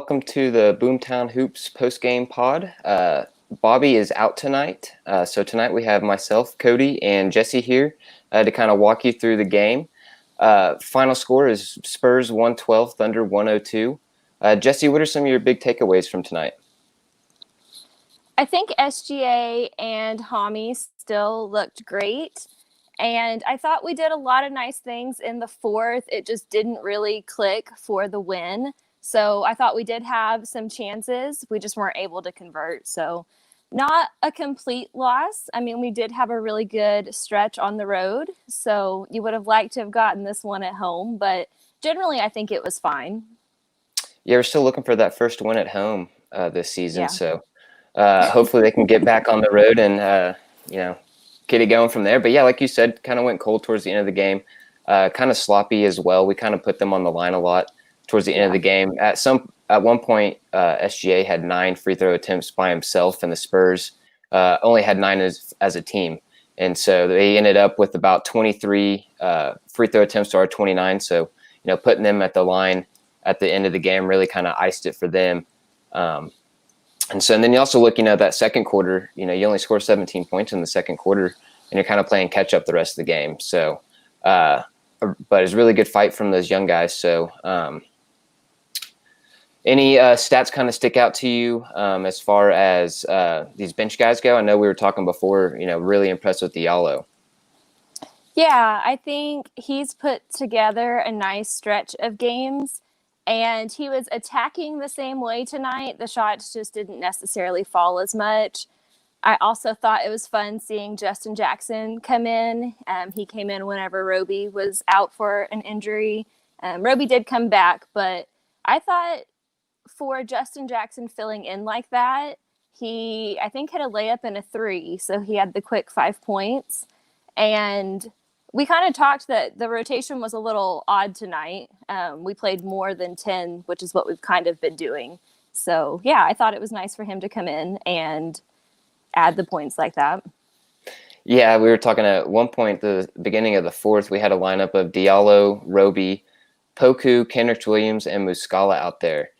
welcome to the Boomtown Hoops postgame pod. Bobby is out tonight, so tonight we have myself, Cody, and Jesse here to kind of walk you through the game. Final score is Spurs 112, Thunder 102. Jesse, what are some of your big takeaways from tonight? I think SGA and Hami still looked great. And I thought we did a lot of nice things in the fourth. It just didn't really click for the win. So I thought we did have some chances. We just weren't able to convert. So not a complete loss. I mean, we did have a really good stretch on the road. So you would have liked to have gotten this one at home. But generally, I think it was fine. Yeah, we're still looking for that first win at home this season. Yeah. So hopefully they can get back on the road and, get it going from there. But yeah, like you said, kind of went cold towards the end of the game. Kind of sloppy as well. We kind of put them on the line a lot towards the end of the game. At one point, SGA had 9 free throw attempts by himself, and the Spurs only had 9 as a team. And so they ended up with about 23 free throw attempts to our 29. So, putting them at the line at the end of the game really kind of iced it for them. And then you also look, that second quarter, you only score 17 points in the second quarter, and you're kind of playing catch up the rest of the game. So, but it's a really good fight from those young guys. So, any stats kind of stick out to you as far as these bench guys go? I know we were talking before, really impressed with Diallo. Yeah, I think he's put together a nice stretch of games. And he was attacking the same way tonight. The shots just didn't necessarily fall as much. I also thought it was fun seeing Justin Jackson come in. He came in whenever Roby was out for an injury. Roby did come back, but I thought for Justin Jackson filling in like that, he, I think, hit a layup and a 3. So he had the quick 5 points. And we kind of talked that the rotation was a little odd tonight. We played more than 10, which is what we've kind of been doing. So, yeah, I thought it was nice for him to come in and add the points like that. Yeah, we were talking at one point, the beginning of the fourth, we had a lineup of Diallo, Roby, Poku, Kendrick Williams, and Muscala out there.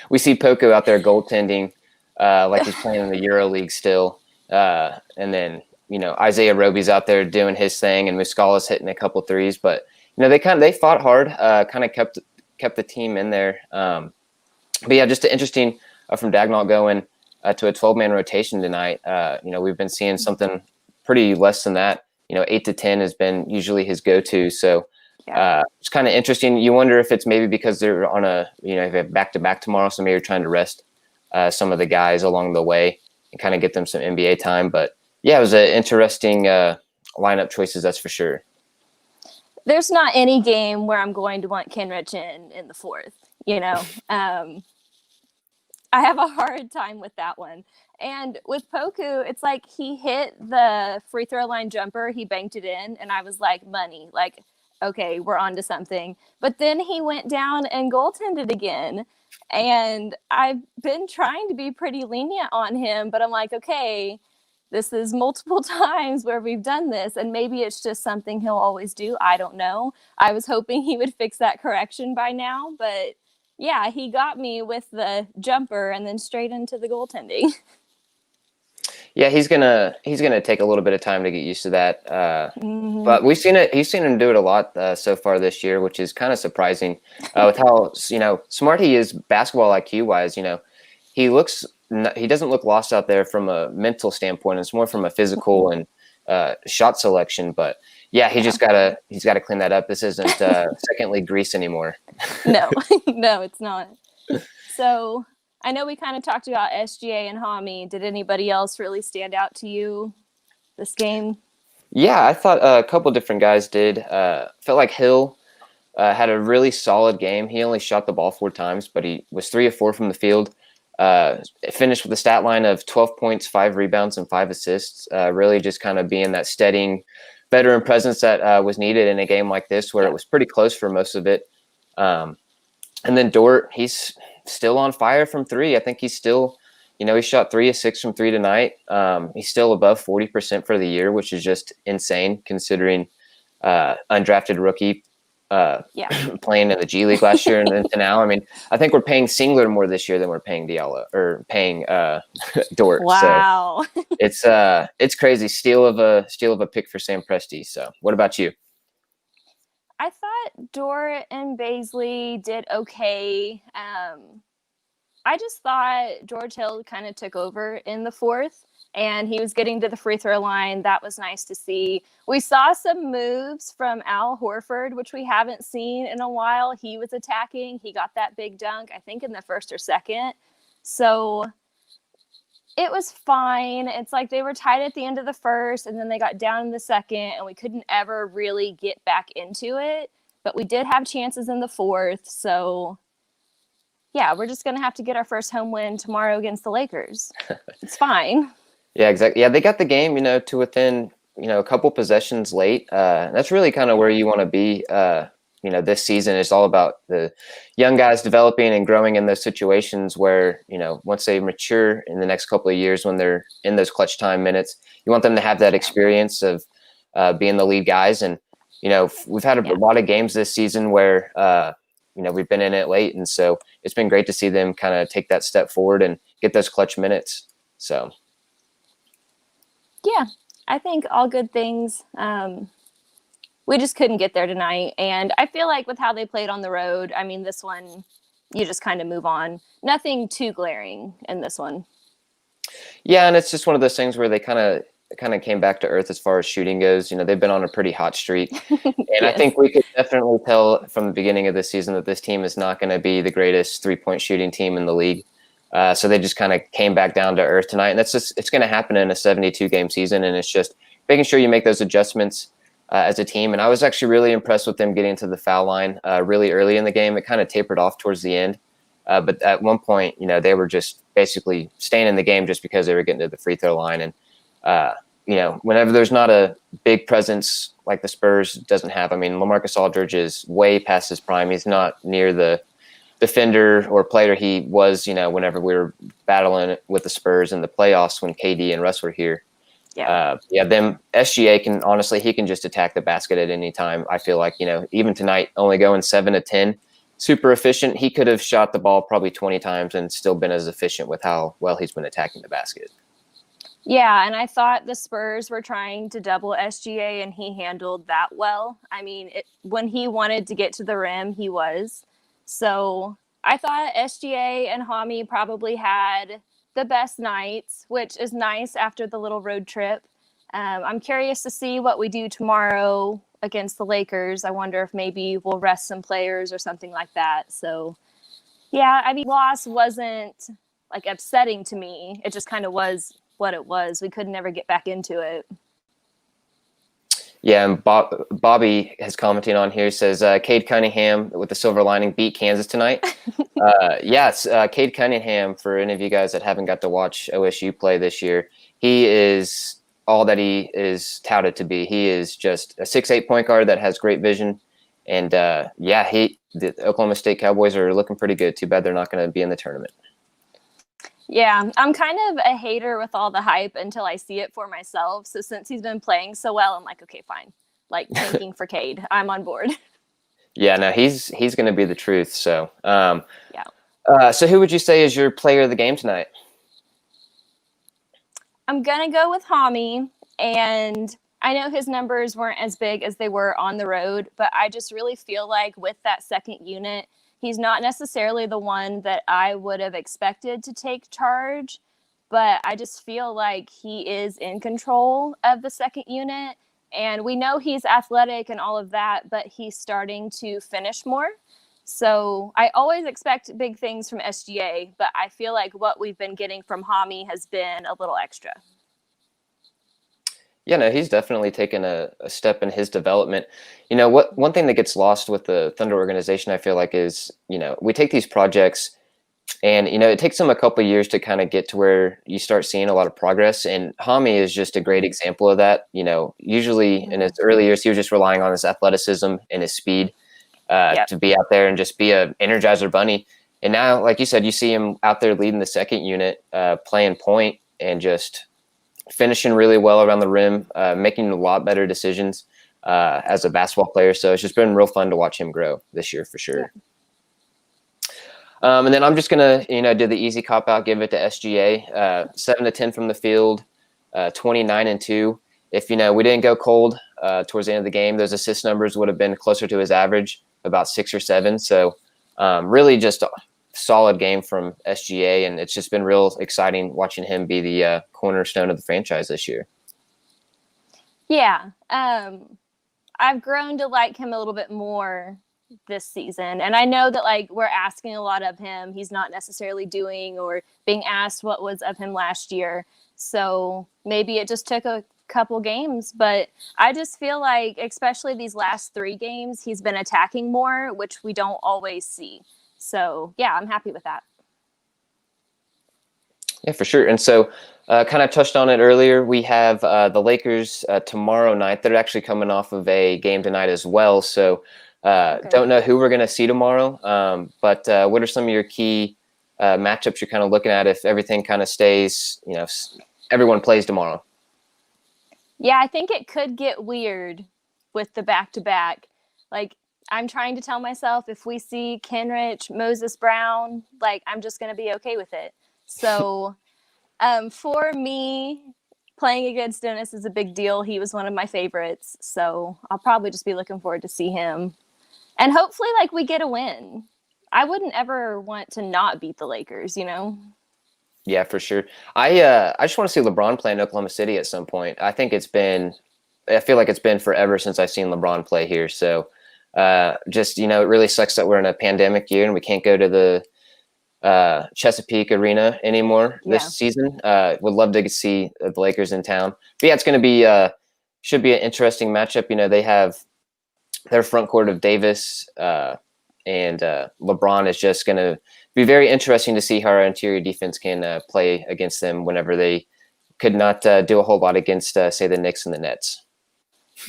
We see Poku out there goaltending like he's playing in the EuroLeague still. And then, Isaiah Roby's out there doing his thing, and Muscala's hitting a couple threes. But they fought hard, kind of kept the team in there. But yeah, just interesting from Dagnall going to a 12-man rotation tonight. We've been seeing something pretty less than that. 8 to 10 has been usually his go-to. So it's kind of interesting. You wonder if it's maybe because they're on they have back-to-back tomorrow, so maybe you're trying to rest some of the guys along the way and kind of get them some NBA time. But yeah, it was an interesting lineup choices, that's for sure. There's not any game where I'm going to want Kenrich in the fourth, I have a hard time with that one. And with Poku, it's like he hit the free throw line jumper, he banked it in, and I was like, money. Like, okay, we're on to something. But then he went down and goaltended again. And I've been trying to be pretty lenient on him, but I'm like, okay, this is multiple times where we've done this, and maybe it's just something he'll always do. I don't know. I was hoping he would fix that correction by now, but yeah, he got me with the jumper and then straight into the goaltending. Yeah, he's gonna take a little bit of time to get used to that. But we've seen it. He's seen him do it a lot so far this year, which is kind of surprising with how smart he is basketball IQ wise. He doesn't look lost out there from a mental standpoint. It's more from a physical and shot selection. But yeah, he's got to clean that up. This isn't second league Greece anymore. No, it's not. So I know we kind of talked about SGA and Hami. Did anybody else really stand out to you this game? Yeah, I thought a couple different guys did. Felt like Hill had a really solid game. He only shot the ball 4 times, but he was 3 of 4 from the field. Finished with a stat line of 12 points, 5 rebounds, and 5 assists. Really just kind of being that steadying veteran presence that was needed in a game like this where it was pretty close for most of it. And then Dort, he's still on fire from 3. I think he's still, he shot 3 of 6 from 3 tonight. He's still above 40% for the year, which is just insane considering undrafted rookie. Yeah. playing in the G League last year and then to now. I mean, I think we're paying Singler more this year than we're paying Diallo or paying Dort. So Wow. it's crazy. Steal of a pick for Sam Presti. So what about you? I thought Dort and Baisley did okay. I just thought George Hill kind of took over in the fourth, and he was getting to the free throw line. That was nice to see. We saw some moves from Al Horford, which we haven't seen in a while. He was attacking. He got that big dunk, I think, in the first or second. So it was fine. It's like they were tied at the end of the first, and then they got down in the second, and we couldn't ever really get back into it. But we did have chances in the fourth, so yeah, we're just going to have to get our first home win tomorrow against the Lakers. It's fine. Yeah, exactly. Yeah, they got the game, to within, a couple possessions late. That's really kind of where you want to be. This season is all about the young guys developing and growing in those situations where, once they mature in the next couple of years, when they're in those clutch time minutes, you want them to have that experience of being the lead guys. And, we've had a lot of games this season where, we've been in it late. And so it's been great to see them kind of take that step forward and get those clutch minutes. So. Yeah, I think all good things. We just couldn't get there tonight. And I feel like with how they played on the road, I mean, this one, you just kind of move on. Nothing too glaring in this one. Yeah, and it's just one of those things where they kind of came back to earth as far as shooting goes. They've been on a pretty hot streak. And Yes. I think we could definitely tell from the beginning of the season that this team is not going to be the greatest three-point shooting team in the league. So they just kind of came back down to earth tonight. And it's going to happen in a 72-game season. And it's just making sure you make those adjustments as a team. And I was actually really impressed with them getting to the foul line really early in the game. It kind of tapered off towards the end. But at one point, they were just basically staying in the game just because they were getting to the free throw line. And, whenever there's not a big presence like the Spurs doesn't have, I mean, LaMarcus Aldridge is way past his prime. He's not near the defender or player he was, whenever we were battling with the Spurs in the playoffs when KD and Russ were here. Them SGA can honestly, he can just attack the basket at any time. I feel like, even tonight, only going 7 of 10, super efficient. He could have shot the ball probably 20 times and still been as efficient with how well he's been attacking the basket. Yeah, and I thought the Spurs were trying to double SGA, and he handled that well. I mean, when he wanted to get to the rim, he was. So I thought SGA and Hami probably had the best nights, which is nice after the little road trip. I'm curious to see what we do tomorrow against the Lakers. I wonder if maybe we'll rest some players or something like that. So, yeah, I mean, loss wasn't like upsetting to me. It just kind of was what it was. We could never get back into it. Yeah, and Bobby has commenting on here, says Cade Cunningham with the silver lining beat Kansas tonight. Yes, Cade Cunningham, for any of you guys that haven't got to watch OSU play this year, he is all that he is touted to be. He is just a 6'8" point guard that has great vision. And the Oklahoma State Cowboys are looking pretty good. Too bad they're not going to be in the tournament. Yeah, I'm kind of a hater with all the hype until I see it for myself. So since he's been playing so well, I'm like, okay, fine. Like tanking for Cade. I'm on board. Yeah, no, he's going to be the truth. So, so who would you say is your player of the game tonight? I'm going to go with Hami. And I know his numbers weren't as big as they were on the road, but I just really feel like with that second unit, he's not necessarily the one that I would have expected to take charge, but I just feel like he is in control of the second unit. And we know he's athletic and all of that, but he's starting to finish more. So I always expect big things from SGA, but I feel like what we've been getting from Hami has been a little extra. Yeah, no, he's definitely taken a step in his development. One thing that gets lost with the Thunder organization, I feel like, is, we take these projects and, it takes them a couple of years to kind of get to where you start seeing a lot of progress. And Hami is just a great example of that. Usually in his early years, he was just relying on his athleticism and his speed to be out there and just be an Energizer bunny. And now, like you said, you see him out there leading the second unit, playing point and just finishing really well around the rim, making a lot better decisions. as a basketball player. So it's just been real fun to watch him grow this year for sure. Yeah. And then I'm just gonna, do the easy cop out, give it to SGA. 7 to 10 from the field, 29-2. If we didn't go cold towards the end of the game, those assist numbers would have been closer to his average, about 6 or 7. So really just a solid game from SGA, and it's just been real exciting watching him be the cornerstone of the franchise this year. Yeah, I've grown to like him a little bit more this season, and I know that like we're asking a lot of him. He's not necessarily doing or being asked what was of him last year, so maybe it just took a couple games, but I just feel like especially these last 3 games he's been attacking more, which we don't always see. So yeah, I'm happy with that. Yeah, for sure. And so kind of touched on it earlier. We have the Lakers tomorrow night. They're actually coming off of a game tonight as well. So don't know who we're going to see tomorrow. But what are some of your key matchups you're kind of looking at if everything kind of stays, everyone plays tomorrow? Yeah, I think it could get weird with the back-to-back. Like, I'm trying to tell myself if we see Kenrich, Moses Brown, like, I'm just going to be okay with it. So for me, playing against Dennis is a big deal. He was one of my favorites. So I'll probably just be looking forward to see him. And hopefully, like, we get a win. I wouldn't ever want to not beat the Lakers, Yeah, for sure. I just want to see LeBron play in Oklahoma City at some point. I feel like it's been forever since I've seen LeBron play here. So just, it really sucks that we're in a pandemic year and we can't go to the Chesapeake Arena anymore this season. Would love to see the Lakers in town. But yeah, it's going to be should be an interesting matchup. They have their front court of Davis and LeBron is just going to be very interesting to see how our interior defense can play against them whenever they could not do a whole lot against, say, the Knicks and the Nets.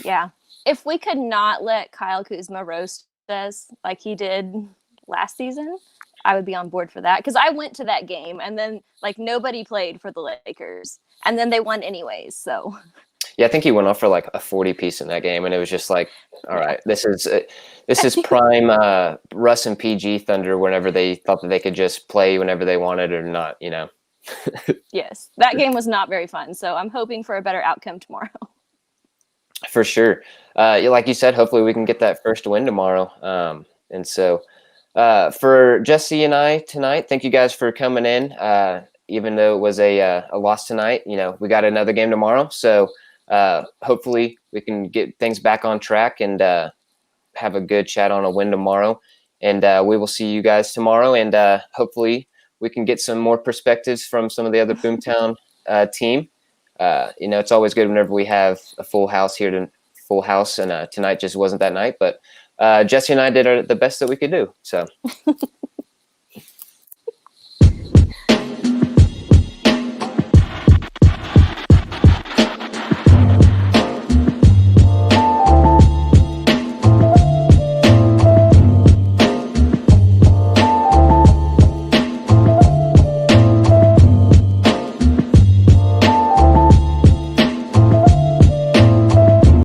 Yeah. If we could not let Kyle Kuzma roast us like he did last season, I would be on board for that. Because I went to that game and then like nobody played for the Lakers and then they won anyways. So yeah, I think he went off for like a 40-piece in that game, and it was just like, all right, this is prime Russ and PG Thunder whenever they thought that they could just play whenever they wanted or not, Yes, that game was not very fun. So I'm hoping for a better outcome tomorrow. For sure. Like you said, hopefully we can get that first win tomorrow. And so for Jesse and I tonight, thank you guys for coming in. Even though it was a loss tonight, we got another game tomorrow. So hopefully we can get things back on track and have a good chat on a win tomorrow. And we will see you guys tomorrow. And hopefully we can get some more perspectives from some of the other Boomtown team. It's always good whenever we have a full house, and tonight just wasn't that night. But Jesse and I did the best that we could do. So